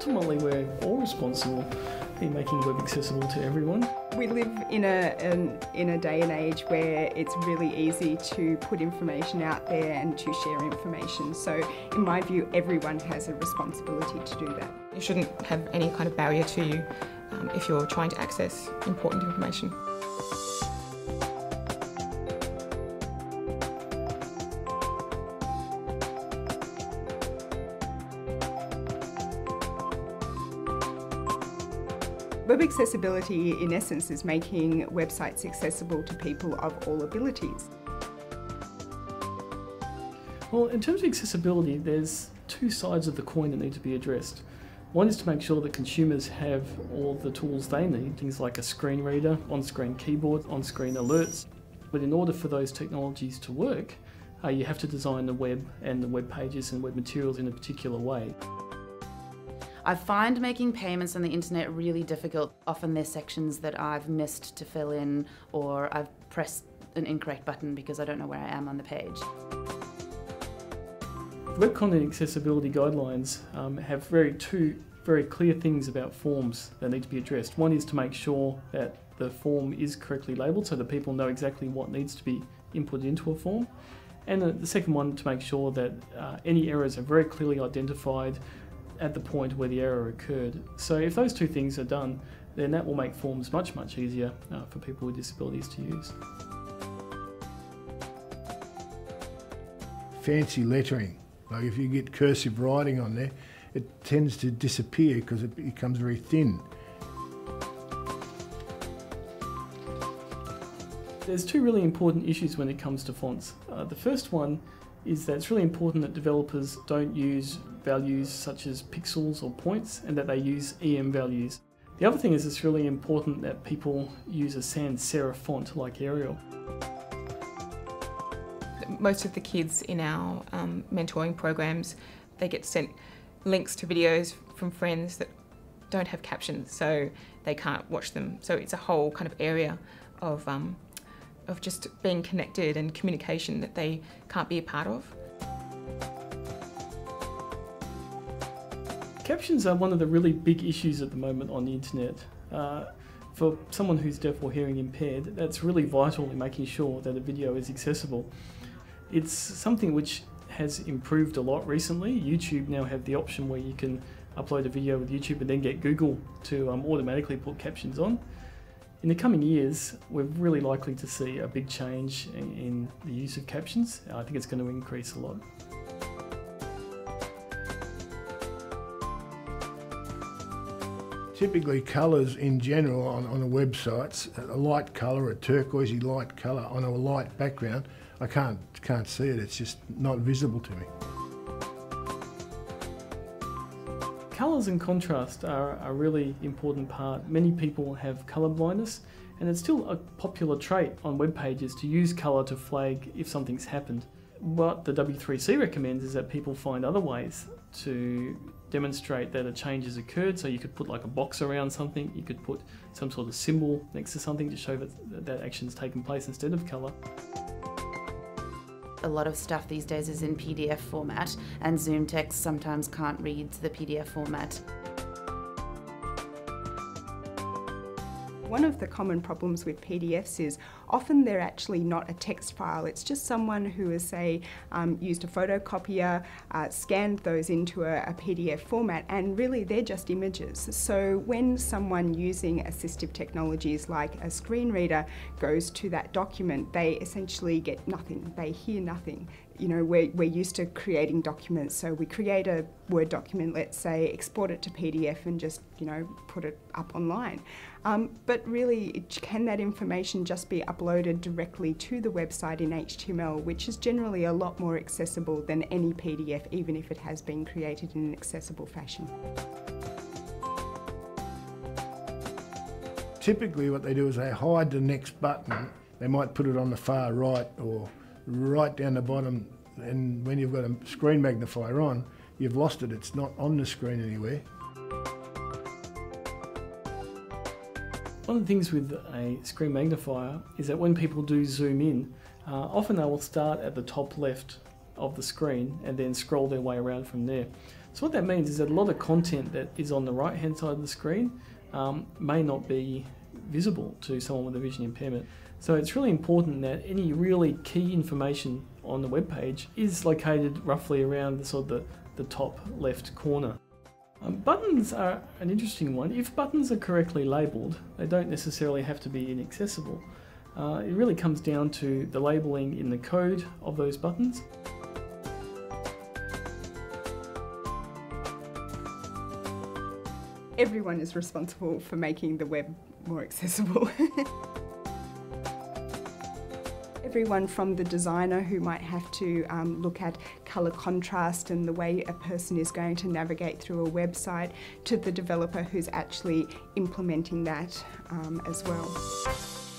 ultimately we're all responsible in making the web accessible to everyone. We live in a day and age where it's really easy to put information out there and to share information. So in my view, everyone has a responsibility to do that. You shouldn't have any kind of barrier to you if you're trying to access important information. Web accessibility, in essence, is making websites accessible to people of all abilities. Well, in terms of accessibility, there's two sides of the coin that need to be addressed. One is to make sure that consumers have all the tools they need, things like a screen reader, on-screen keyboard, on-screen alerts. But in order for those technologies to work, you have to design the web and the web pages and web materials in a particular way. I find making payments on the internet really difficult. Often there's sections that I've missed to fill in, or I've pressed an incorrect button because I don't know where I am on the page. Web content accessibility guidelines have two very clear things about forms that need to be addressed. One is to make sure that the form is correctly labelled so that people know exactly what needs to be input into a form. And the second one, to make sure that any errors are very clearly identified at the point where the error occurred. So if those two things are done, then that will make forms much, much easier for people with disabilities to use. Fancy lettering, like if you get cursive writing on there, it tends to disappear because it becomes very thin. There's two really important issues when it comes to fonts. The first one is that it's really important that developers don't use values such as pixels or points, and that they use EM values. The other thing is it's really important that people use a sans serif font like Arial. Most of the kids in our mentoring programs, they get sent links to videos from friends that don't have captions, so they can't watch them. So it's a whole kind of area of just being connected and communication that they can't be a part of. Captions are one of the really big issues at the moment on the internet. For someone who's deaf or hearing impaired, that's really vital in making sure that a video is accessible. It's something which has improved a lot recently. YouTube now have the option where you can upload a video with YouTube and then get Google to automatically put captions on. In the coming years, we're really likely to see a big change in the use of captions. I think it's going to increase a lot. Typically colours in general on a website, a light colour, a turquoisey light colour on a light background, I can't see it, it's just not visible to me. Colours and contrast are a really important part. Many people have colour blindness, and it's still a popular trait on web pages to use colour to flag if something's happened. What the W3C recommends is that people find other ways to demonstrate that a change has occurred. So you could put like a box around something, you could put some sort of symbol next to something to show that action's taken place instead of colour. A lot of stuff these days is in PDF format, and Zoom text sometimes can't read the PDF format. One of the common problems with PDFs is often they're actually not a text file. It's just someone who has, say, used a photocopier, scanned those into a PDF format, and really they're just images. So when someone using assistive technologies like a screen reader goes to that document, they essentially get nothing. They hear nothing. You know, we're used to creating documents, so we create a Word document, let's say, export it to PDF and just, you know, put it up online. But really, can that information just be uploaded directly to the website in HTML, which is generally a lot more accessible than any PDF, even if it has been created in an accessible fashion. Typically what they do is they hide the next button. They might put it on the far right or right down the bottom, and when you've got a screen magnifier on, you've lost it. It's not on the screen anywhere. One of the things with a screen magnifier is that when people do zoom in, often they will start at the top left of the screen and then scroll their way around from there. So what that means is that a lot of content that is on the right hand side of the screen may not be visible to someone with a vision impairment. So it's really important that any really key information on the web page is located roughly around the top left corner. Buttons are an interesting one. If buttons are correctly labelled, they don't necessarily have to be inaccessible. It really comes down to the labelling in the code of those buttons. Everyone is responsible for making the web more accessible. Everyone from the designer who might have to look at colour contrast and the way a person is going to navigate through a website, to the developer who's actually implementing that as well.